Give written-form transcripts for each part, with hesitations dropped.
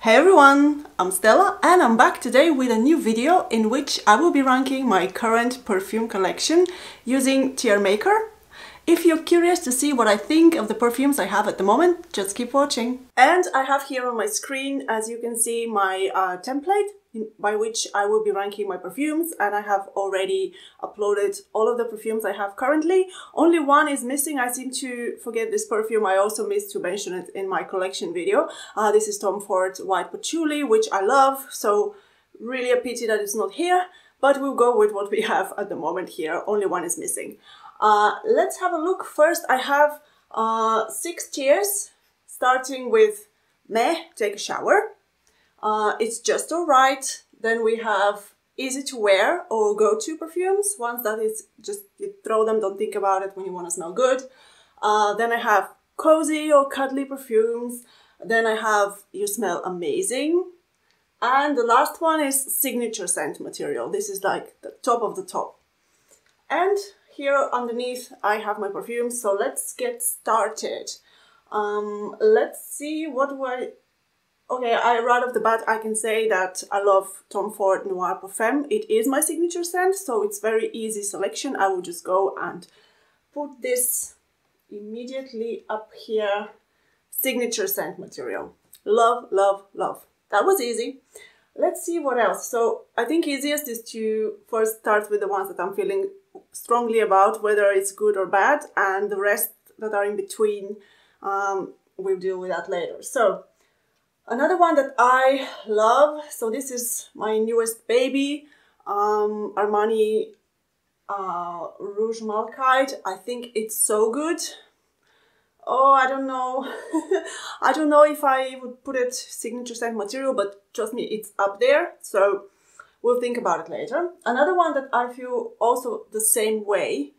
Hey everyone, I'm Stella and I'm back today with a new video in which I will be ranking my current perfume collection using tier maker. If you're curious to see what I think of the perfumes I have at the moment, just keep watching. And I have here on my screen, as you can see, my template by which I will be ranking my perfumes, and I have already uploaded all of the perfumes I have currently. Only one is missing. I seem to forget this perfume. I also missed to mention it in my collection video. This is Tom Ford White Patchouli, which I love, so really a pity that it's not here, but we'll go with what we have at the moment here. Only one is missing. Let's have a look. First, I have 6 tiers, starting with Meh, Take a Shower. It's just alright. Then we have easy to wear or go-to perfumes, ones that is just you throw them, don't think about it when you want to smell good. Then I have cozy or cuddly perfumes. Then I have You Smell Amazing. And the last one is Signature Scent material. This is like the top of the top. And here underneath I have my perfumes, so let's get started. Let's see, what do I... Okay, right off the bat I can say that I love Tom Ford Noir Parfum. It is my signature scent, so it's very easy selection. I will just go and put this immediately up here. Signature scent material. Love, love, love. That was easy. Let's see what else. So I think easiest is to first start with the ones that I'm feeling strongly about, whether it's good or bad, and the rest that are in between, we'll deal with that later. So another one that I love, so this is my newest baby, Armani Rouge Malachite. I think it's so good. Oh, I don't know. I don't know if I would put it signature scent material, but trust me, it's up there. So we'll think about it later. Another one that I feel also the same way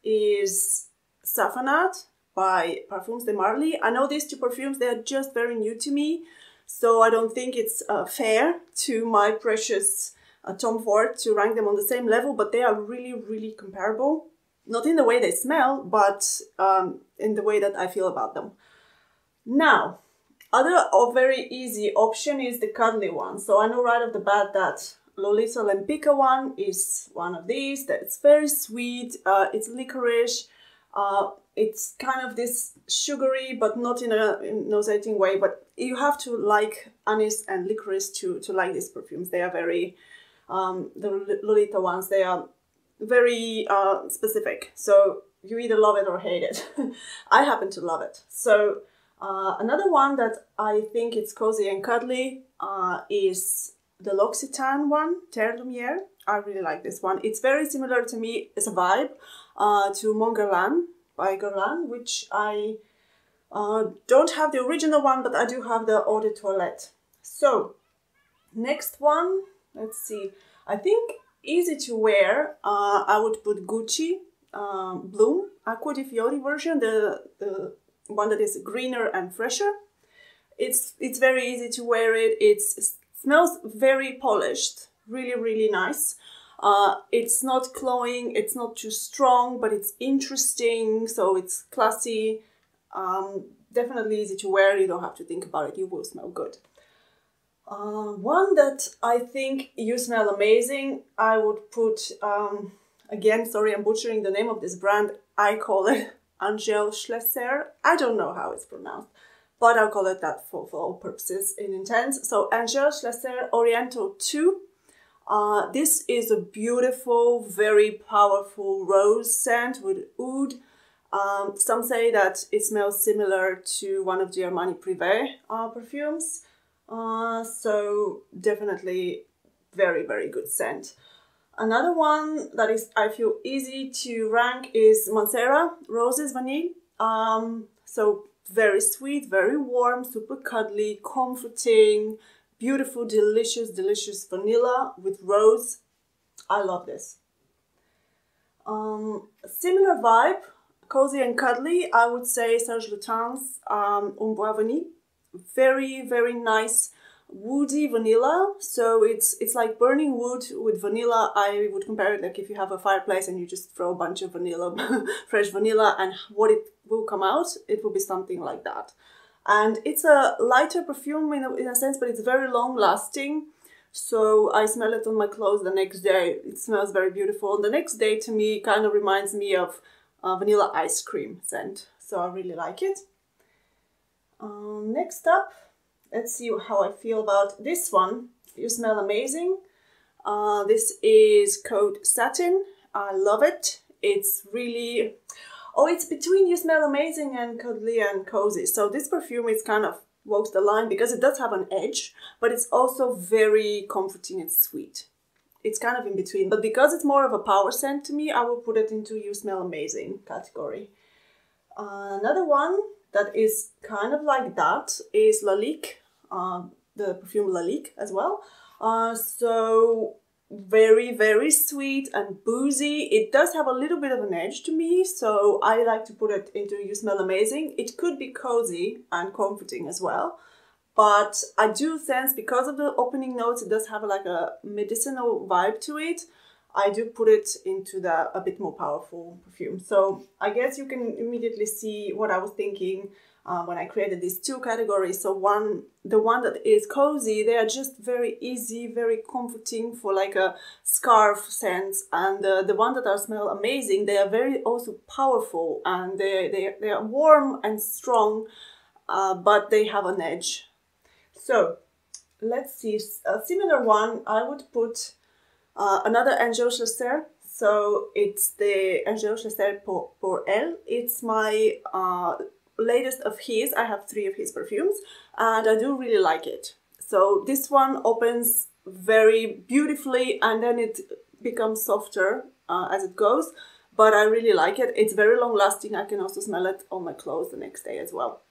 is Safanat by Parfums de Marly. I know these two perfumes, they are just very new to me, so I don't think it's fair to my precious Tom Ford to rank them on the same level, but they are really, really comparable. Not in the way they smell, but in the way that I feel about them. Now, other very easy option is the cuddly one. So I know right off the bat that Lolita Lempicka one is one of these. That's very sweet. It's licorice. It's kind of this sugary, but not in a nauseating way. But you have to like anise and licorice to like these perfumes. They are very, the Lolita ones, they are very specific. So you either love it or hate it. I happen to love it. So another one that I think it's cozy and cuddly is the Lalique Satin one, Terre Lumière. I really like this one. It's very similar to me as a vibe to Mon Guerlain by Guerlain, which I don't have the original one, but I do have the Eau de Toilette. So next one, let's see. I think easy to wear, I would put Gucci Bloom Acqua di Fiori version, the one that is greener and fresher. It's very easy to wear it. It smells very polished, really, really nice. It's not cloying, it's not too strong, but it's interesting, so it's classy. Definitely easy to wear, you don't have to think about it, you will smell good. One that I think You Smell Amazing, I would put, again, sorry, I'm butchering the name of this brand. I call it Angel Schlesser. I don't know how it's pronounced, but I'll call it that for all purposes in intent. So Angel Schlesser Oriental 2. This is a beautiful, very powerful rose scent with oud. Some say that it smells similar to one of the Armani Privé perfumes. So definitely very, very good scent. Another one that is, I feel, easy to rank is Mancera Roses Vanille. So very sweet, very warm, super cuddly, comforting, beautiful, delicious, delicious vanilla with rose. I love this. Similar vibe, cozy and cuddly, I would say Serge Lutens Un Bois Vanille. Very, very nice woody vanilla. So it's like burning wood with vanilla. I would compare it like if you have a fireplace and you just throw a bunch of vanilla, fresh vanilla, and what it will come out, it will be something like that. And it's a lighter perfume in a sense, but it's very long lasting. So I smell it on my clothes the next day. It smells very beautiful. The next day to me kind of reminds me of vanilla ice cream scent. So I really like it. Next up, let's see how I feel about this one. You Smell Amazing. This is Coat Satin. I love it. It's really... Oh, it's between You Smell Amazing and Cuddly and Cozy. So this perfume is kind of walks the line because it does have an edge, but it's also very comforting and sweet. It's kind of in between, but because it's more of a power scent to me, I will put it into You Smell Amazing category. Another one that is kind of like that is Lalique, the perfume Lalique as well. So very, very sweet and boozy. It does have a little bit of an edge to me, so I like to put it into You Smell Amazing. It could be cozy and comforting as well, but I do sense, because of the opening notes, it does have like a medicinal vibe to it. I do put it into a bit more powerful perfume. So I guess you can immediately see what I was thinking when I created these two categories. So the one that is cozy, they are just very easy, very comforting for like a scarf scent. And the one that smell amazing, they are very also powerful, and they are warm and strong, but they have an edge. So let's see, a similar one, I would put another Angel Chasseur. So it's the Angel Chasseur pour Elle. It's my latest of his. I have 3 of his perfumes and I do really like it. So this one opens very beautifully and then it becomes softer as it goes, but I really like it. It's very long lasting. I can also smell it on my clothes the next day as well.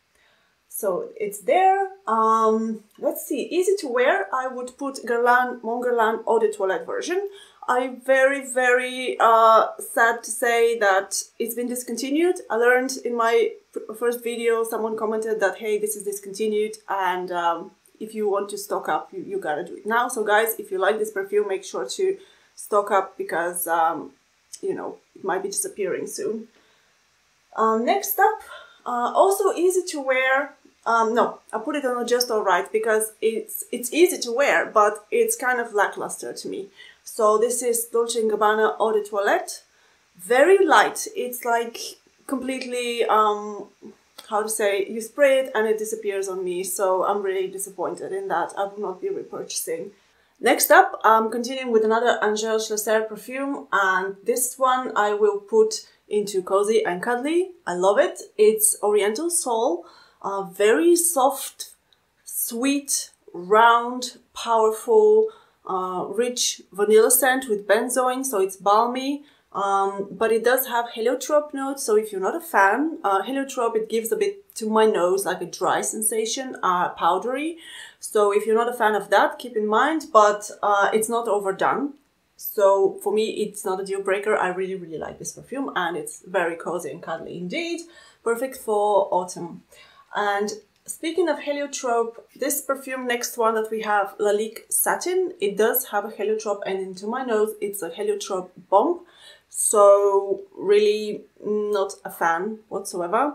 So it's there. Let's see, easy to wear. I would put Guerlain, Mon Guerlain Eau de Toilette version. I'm very, very sad to say that it's been discontinued. I learned in my first video, someone commented that, hey, this is discontinued, and if you want to stock up, you gotta do it now. So guys, if you like this perfume, make sure to stock up because, you know, it might be disappearing soon. Next up, also easy to wear. No, I put it on Just Alright because it's easy to wear, but it's kind of lackluster to me. So this is Dolce & Gabbana Eau de Toilette. Very light. It's like completely, how to say, you spray it and it disappears on me. So I'm really disappointed in that. I will not be repurchasing. Next up, I'm continuing with another Angel Chasseur perfume, and this one I will put into Cozy and Cuddly. I love it. It's Oriental Soul. Very soft, sweet, round, powerful, rich vanilla scent with benzoin, so it's balmy, but it does have heliotrope notes. So if you're not a fan, heliotrope, it gives a bit to my nose like a dry sensation, powdery. So if you're not a fan of that, keep in mind, but it's not overdone. So for me, it's not a deal breaker. I really, really like this perfume and it's very cozy and cuddly indeed. Perfect for autumn. And speaking of heliotrope, this perfume, next one that we have, Lalique Satin, it does have a heliotrope, and into my nose it's a heliotrope bomb. So really not a fan whatsoever.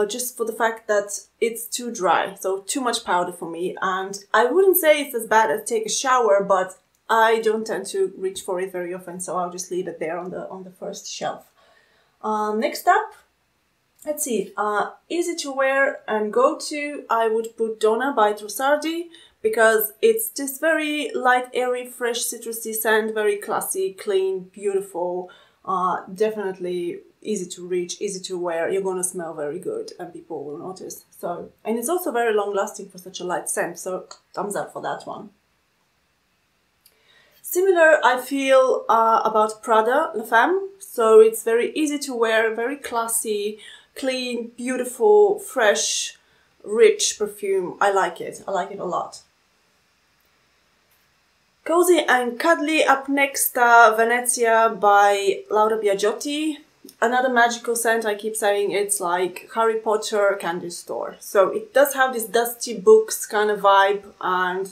Just for the fact that it's too dry, so too much powder for me. And I wouldn't say it's as bad as take a shower, but I don't tend to reach for it very often, so I'll just leave it there on the first shelf. Next up, let's see, easy to wear and go to, I would put Donna by Trussardi because it's just very light, airy, fresh, citrusy scent, very classy, clean, beautiful, definitely easy to reach, easy to wear. You're gonna smell very good and people will notice. So, and it's also very long lasting for such a light scent, so thumbs up for that one. Similar, I feel about Prada La Femme. So it's very easy to wear, very classy, clean, beautiful, fresh, rich perfume. I like it. I like it a lot. Cozy and Cuddly up next, Venezia by Laura Biagiotti. Another magical scent, I keep saying it's like Harry Potter candy store. So it does have this dusty books kind of vibe and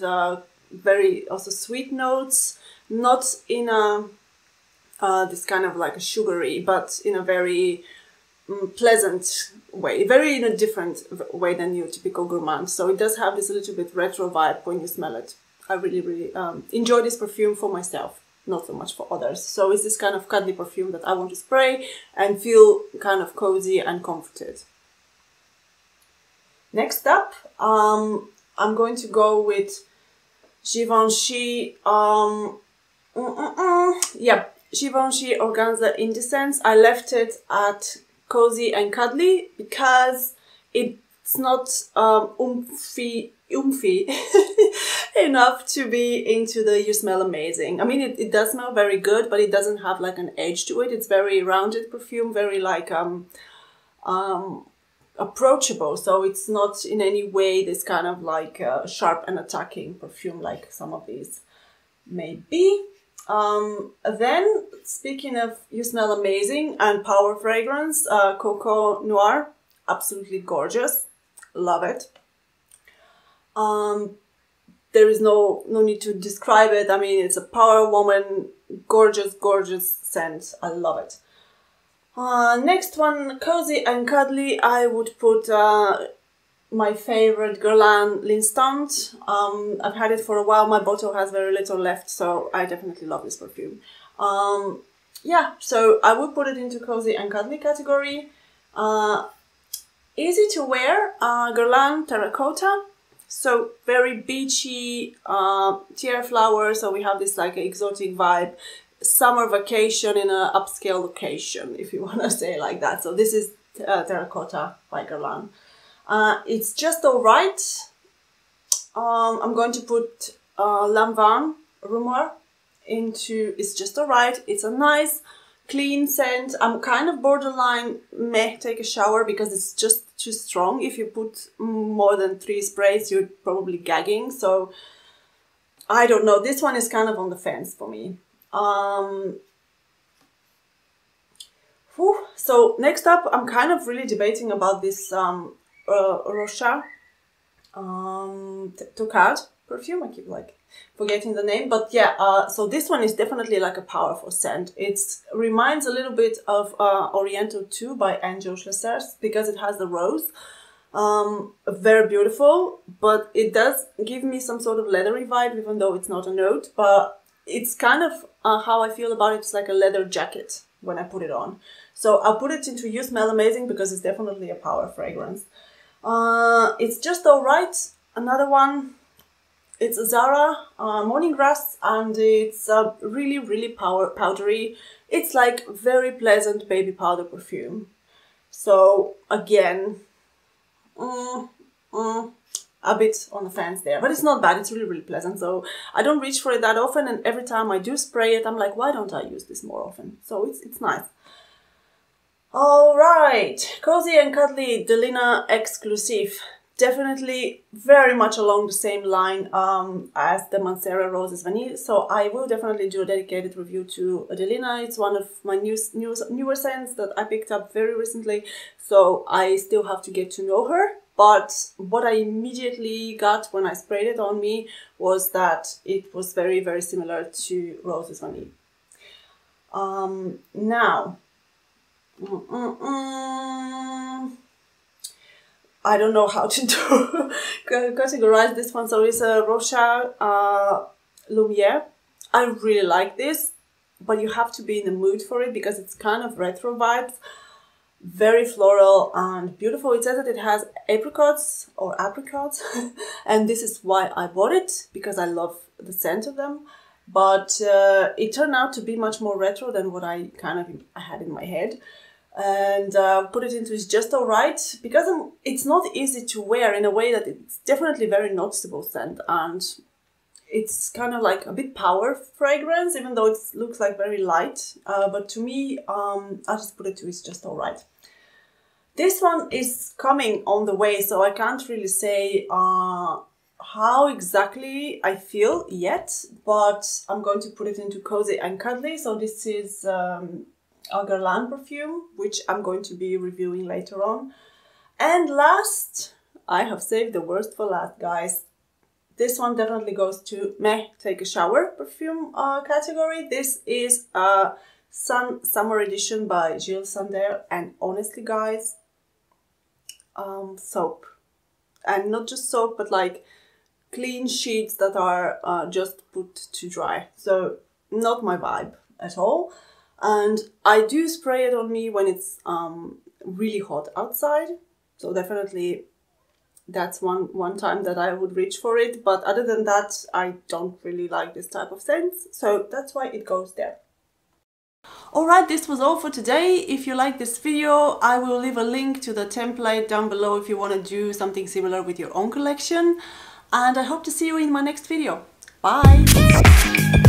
very also sweet notes. Not in a this kind of like a sugary, but in a very pleasant way, very in a different way than your typical gourmand. So it does have this a little bit retro vibe when you smell it. I really, really enjoy this perfume for myself, not so much for others. So it's this kind of cuddly perfume that I want to spray and feel kind of cozy and comforted. Next up, I'm going to go with Givenchy, Givenchy Organza Indecence. I left it at cozy and cuddly because it's not oomphy enough to be into the you smell amazing. I mean, it does smell very good, but it doesn't have like an edge to it. It's very rounded perfume, very like approachable. So it's not in any way this kind of like sharp and attacking perfume like some of these may be. Then, speaking of you smell amazing and power fragrance, Coco Noir, absolutely gorgeous, love it. There is no need to describe it. I mean, it's a power woman, gorgeous scent. I love it. Next one, cozy and cuddly. I would put my favorite Guerlain L'Instant. I've had it for a while. My bottle has very little left, so I definitely love this perfume. Yeah, so I would put it into cozy and cuddly category. Easy to wear, Guerlain Terracotta. So very beachy, tiara flower. So we have this like exotic vibe. Summer vacation in an upscale location, if you want to say it like that. So this is Terracotta by Guerlain. It's just alright. I'm going to put Lanvin Rumor into It's Just Alright. It's a nice, clean scent. I'm kind of borderline meh, take a shower, because it's just too strong. If you put more than 3 sprays, you're probably gagging. So I don't know. This one is kind of on the fence for me. So next up, I'm kind of really debating about this Rocha Tocard perfume. I keep like forgetting the name, but yeah, so this one is definitely like a powerful scent. It reminds a little bit of Oriental 2 by Angel Schlesers because it has the rose. Very beautiful, but it does give me some sort of leathery vibe, even though it's not a note, but it's kind of how I feel about it. It's like a leather jacket when I put it on. So I'll put it into You Smell Amazing because it's definitely a power fragrance. It's Just Alright. Another one. It's a Zara Morning Grass, and it's really powdery. It's like very pleasant baby powder perfume. So again, a bit on the fence there, but it's not bad. It's really pleasant. So I don't reach for it that often, and every time I do spray it, I'm like, why don't I use this more often? So it's nice. All right, cozy and cuddly Delina Exclusive. Definitely very much along the same line as the Mancera Roses Vanille. So I will definitely do a dedicated review to Delina. It's one of my newer scents that I picked up very recently. So I still have to get to know her. But what I immediately got when I sprayed it on me was that it was very similar to Roses Vanille. Now, I don't know how to categorize this one. So it's a Rocha Lumiere. I really like this, but you have to be in the mood for it because it's kind of retro vibes. Very floral and beautiful. It says that it has apricots, and this is why I bought it, because I love the scent of them. But it turned out to be much more retro than what I had in my head. And put it into It's Just Alright because it's not easy to wear in a way that it's definitely very noticeable scent, and it's kind of like a bit power fragrance, even though it looks like very light. But to me, I'll just put it to It's Just Alright. This one is coming on the way, so I can't really say how exactly I feel yet, but I'm going to put it into cozy and cuddly. So this is a Guerlain perfume, which I'm going to be reviewing later on. And last, I have saved the worst for last, guys. This one definitely goes to Meh Take a Shower perfume category. This is a Summer Edition by Gilles Sander, and honestly, guys, soap. And not just soap, but like clean sheets that are just put to dry. So not my vibe at all. And I do spray it on me when it's really hot outside. So definitely that's one time that I would reach for it. But other than that, I don't really like this type of scents. So that's why it goes there. Alright, this was all for today. If you like this video, I will leave a link to the template down below if you want to do something similar with your own collection. And I hope to see you in my next video. Bye!